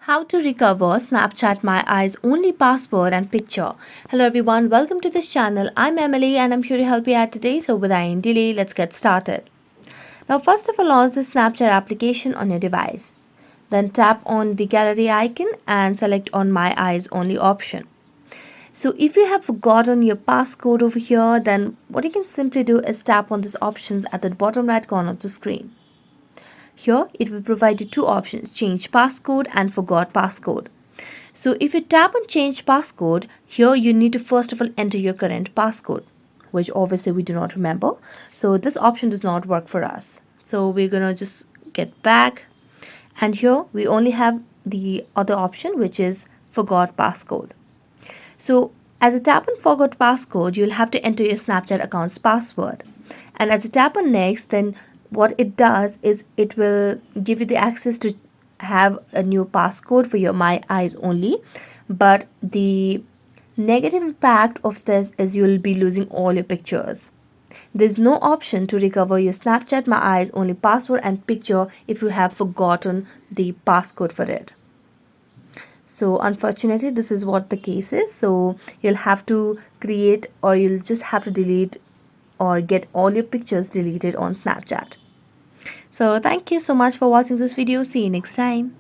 How to recover Snapchat My Eyes Only password and picture. Hello everyone, welcome to this channel. I'm Emily and I'm here to help you out today. So without any delay, let's get started. Now first of all, launch the Snapchat application on your device. Then tap on the gallery icon and select on My Eyes Only option. So if you have forgotten your passcode over here, then what you can simply do is tap on these options at the bottom right corner of the screen. Here, it will provide you two options, change passcode and forgot passcode. So if you tap on change passcode, here you need to first of all enter your current passcode, which obviously we do not remember. So this option does not work for us. So we're gonna just get back, and here we only have the other option, which is forgot passcode. So as a tap on forgot passcode, you'll have to enter your Snapchat account's password. And as a tap on next, then what it does is it will give you the access to have a new passcode for your My Eyes Only. But the negative impact of this is you'll be losing all your pictures. There's no option to recover your Snapchat My Eyes Only password and picture if you have forgotten the passcode for it. So unfortunately this is what the case is. So you'll have to create, or you'll just have to delete or get all your pictures deleted on Snapchat. So thank you so much for watching this video. See you next time.